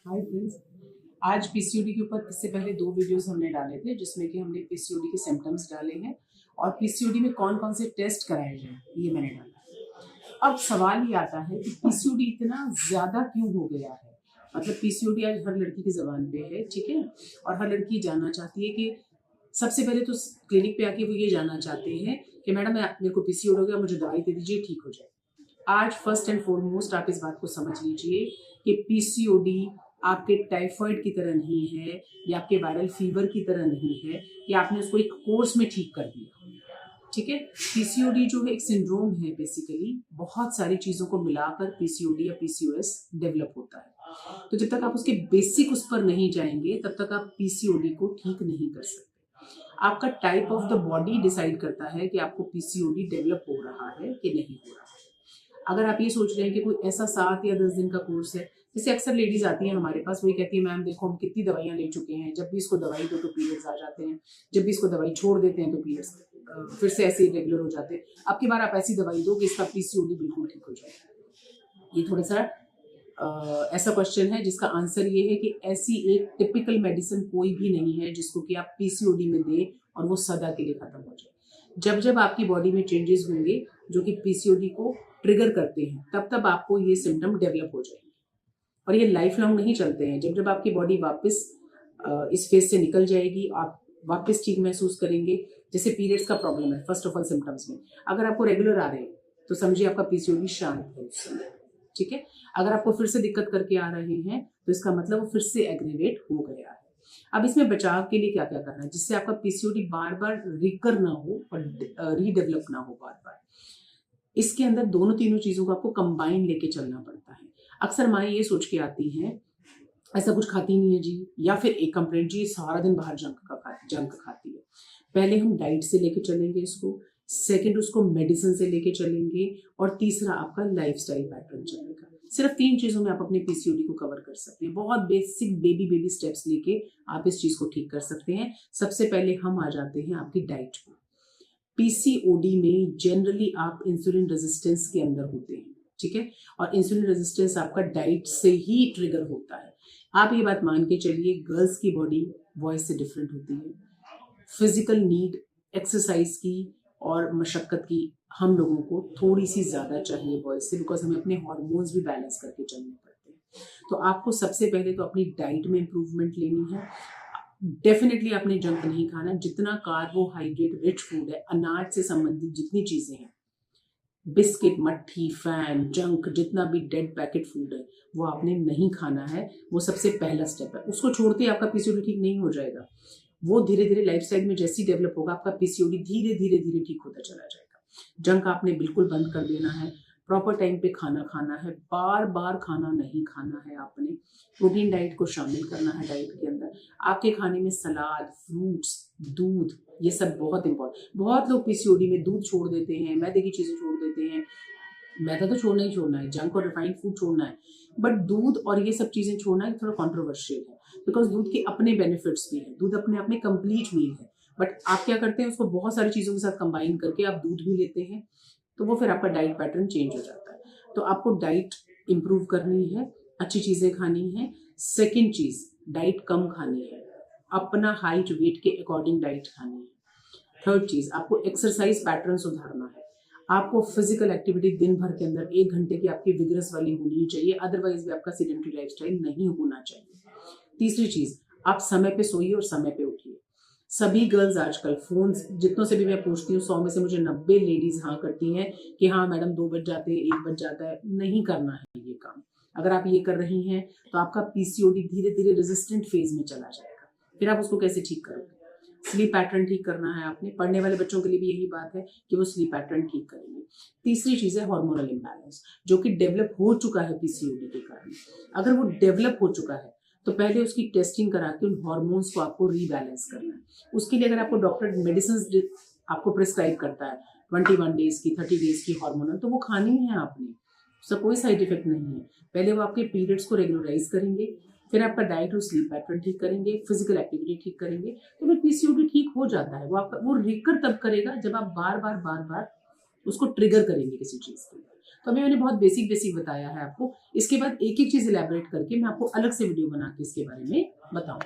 Hi friends. आज PCOD के ऊपर इससे पहले 2 वीडियोस हमने डाले थे जिसमें कि हमने पीसीओडी के सिम्टम्स डाले हैं और पीसीओडी में कौन कौन से टेस्ट कराए जाएं ये मैंने डाला। अब सवाल ये आता है कि पीसीओडी इतना ज़्यादा क्यों हो गया है। मतलब पीसीओडी आज हर लड़की की ज़बान पे है, ठीक है, और हर लड़की जानना चाहती है कि सबसे पहले तो क्लिनिक पे आके वो ये जानना चाहते हैं कि मैडम मेरे को पीसीओडी हो गया, मुझे दवाई दे दीजिए, ठीक हो जाए। आज फर्स्ट एंड फॉरमोस्ट आप इस बात को समझ लीजिए कि पीसीओडी आपके टाइफाइड की तरह नहीं है या आपके वायरल फीवर की तरह नहीं है कि आपने उसको एक कोर्स में ठीक कर दिया। ठीक है, पीसीओडी जो है एक सिंड्रोम है, बेसिकली बहुत सारी चीजों को मिलाकर पीसीओडी या पीसीओएस डेवलप होता है। तो जब तक आप उसके बेसिक उस पर नहीं जाएंगे तब तक आप पीसीओडी को ठीक नहीं कर सकते। आपका type of the body decide करता है कि आपको पीसीओडी डेवलप हो रहा है कि नहीं हो रहा है। अगर आप ये सोच रहे हैं कि कोई ऐसा 7 या 10 दिन का कोर्स है, जैसे अक्सर लेडीज आती हैं हमारे पास, वही कहती है मैम देखो हम कितनी दवाइयाँ ले चुके हैं, जब भी इसको दवाई दो तो पीरियड्स आ जाते हैं, जब भी इसको दवाई छोड़ देते हैं तो पीरियड्स फिर से ऐसे रेगुलर हो जाते हैं। अब की बार आप ऐसी दवाई दो कि इसका पीसीओडी बिल्कुल ठीक हो जाए। ये थोड़ा सा ऐसा क्वेश्चन है जिसका आंसर ये है कि ऐसी एक टिपिकल मेडिसिन कोई भी नहीं है जिसको कि आप पीसीओडी में दें और वो सदा के लिए खत्म हो जाए। जब जब आपकी बॉडी में चेंजेस होंगे जो कि पीसीओडी को ट्रिगर करते हैं तब तब आपको ये सिम्टम डेवलप हो जाएंगे और ये लाइफ लॉन्ग नहीं चलते हैं। जब जब आपकी बॉडी वापस इस फेज से निकल जाएगी, आप वापस ठीक महसूस करेंगे। जैसे पीरियड्स का प्रॉब्लम है, फर्स्ट ऑफ ऑल सिम्टम्स में अगर आपको रेगुलर आ रहे हैं तो समझिए आपका पीसीओडी शांत है उस समय। ठीक है, अगर आपको फिर से दिक्कत करके आ रहे हैं तो इसका मतलब वो फिर से एग्रीवेट हो गया है। अब इसमें बचाव के लिए क्या क्या करना है जिससे आपका पीसीओडी बार बार रिकर ना हो और रीडेवलप ना हो बार बार। इसके अंदर दोनों तीनों चीजों को आपको कंबाइन लेके चलना पड़ता है। अक्सर माएँ ये सोच के आती हैं ऐसा कुछ खाती नहीं है जी, या फिर एक कंप्लेंट जी सारा दिन बाहर जंक खाती है। पहले हम डाइट से लेके चलेंगे इसको, सेकंड उसको मेडिसिन से लेके चलेंगे और तीसरा आपका लाइफस्टाइल पैटर्न चलेगा। सिर्फ 3 चीजों में आप अपने पीसीओडी को कवर कर सकते हैं। बहुत बेसिक बेबी स्टेप्स लेके आप इस चीज को ठीक कर सकते हैं। सबसे पहले हम आ जाते हैं आपकी डाइट पर। पीसीओडी में जनरली आप इंसुलिन रेजिस्टेंस के अंदर होते हैं, ठीक है, और इंसुलिन रेजिस्टेंस आपका डाइट से ही ट्रिगर होता है। आप ये बात मान के चलिए गर्ल्स की बॉडी बॉयज से डिफरेंट होती है। फिजिकल नीड एक्सरसाइज की और मशक्कत की हम लोगों को थोड़ी सी ज़्यादा चाहिए बॉयज से, बिकॉज हमें अपने हार्मोन्स भी बैलेंस करके चलने पड़ते हैं। तो आपको सबसे पहले तो अपनी डाइट में इम्प्रूवमेंट लेनी है। डेफिनेटली आपने जंक नहीं खाना। जितना कार्बोहाइड्रेट रिच फूड है, अनाज से संबंधित जितनी चीजें हैं, बिस्किट, मट्ठी, फैन, जंक, जितना भी डेड पैकेट फूड है वो आपने नहीं खाना है। वो सबसे पहला स्टेप है। उसको छोड़ते ही आपका पीसीओडी ठीक नहीं हो जाएगा। वो धीरे धीरे लाइफस्टाइल में जैसे ही डेवलप होगा आपका पीसीओडी धीरे धीरे धीरे ठीक होता चला जाएगा। जंक आपने बिल्कुल बंद कर देना है। प्रॉपर टाइम पे खाना खाना है, बार बार खाना नहीं खाना है आपने। प्रोटीन डाइट को शामिल करना है डाइट के अंदर। आपके खाने में सलाद, फ्रूट्स, दूध, ये सब बहुत इंपॉर्टेंट। बहुत लोग पीसीओडी में दूध छोड़ देते हैं, मैदे की चीजें छोड़ देते हैं। मैदा तो छोड़ना ही छोड़ना है, जंक और रिफाइंड फूड छोड़ना है, बट दूध और ये सब चीजें छोड़ना थोड़ा कॉन्ट्रोवर्शियल है, बिकॉज दूध के अपने बेनिफिट्स भी हैं। दूध अपने आप में कंप्लीट मील है, बट आप क्या करते हैं उसको बहुत सारी चीजों के साथ कंबाइन करके आप दूध भी लेते हैं, तो वो फिर आपका डाइट पैटर्न चेंज हो जाता है। तो आपको डाइट इंप्रूव करनी है, अच्छी चीजें खानी है। सेकेंड चीज, डाइट कम खानी है, अपना हाइट वेट के अकॉर्डिंग डाइट खानी है। थर्ड चीज, आपको एक्सरसाइज पैटर्न सुधारना है। आपको फिजिकल एक्टिविटी दिन भर के अंदर 1 घंटे की आपकी विग्रस वाली होनी चाहिए, अदरवाइज भी आपका सीडेंटरी लाइफस्टाइल नहीं होना चाहिए। तीसरी चीज, आप समय पे सोइए और समय पे उठिए। सभी गर्ल्स आजकल फोन, जितनों से भी मैं पूछती हूँ 100 में से मुझे 90 लेडीज हाँ करती हैं कि हाँ मैडम 2 बज जाते हैं, 1 बज जाता है। नहीं करना है ये काम। अगर आप ये कर रही हैं तो आपका पीसीओडी धीरे धीरे रेजिस्टेंट फेज में चला जाएगा। फिर आप उसको कैसे ठीक करोगे? स्लीप पैटर्न ठीक करना है आपने। पढ़ने वाले बच्चों के लिए भी यही बात है कि वो स्लीप पैटर्न ठीक करेंगे। तीसरी चीज है हार्मोनल इम्बैलेंस, जो कि डेवलप हो चुका है पीसीओडी के कारण। अगर वो डेवलप हो चुका है तो पहले उसकी टेस्टिंग करा के उन हार्मोन्स को आपको रीबैलेंस करना है। उसके लिए अगर आपको डॉक्टर मेडिसिन आपको प्रिस्क्राइब करता है 21 डेज की, 30 डेज की हार्मोनल, तो वो खानी है आपने, उसका कोई साइड इफेक्ट नहीं है। पहले वो आपके पीरियड्स को रेगुलराइज करेंगे, फिर आपका डाइट और स्लीप पैटर्न ठीक करेंगे, फिजिकल एक्टिविटी ठीक करेंगे, तो फिर पीसीओडी ठीक हो जाता है। वो रिकर तब करेगा जब आप बार बार उसको ट्रिगर करेंगे किसी चीज के लिए। तो अभी मैंने बहुत बेसिक बेसिक बताया है आपको। इसके बाद एक एक चीज़ इलेबोरेट करके मैं आपको अलग से वीडियो बना के इसके बारे में बताऊँ।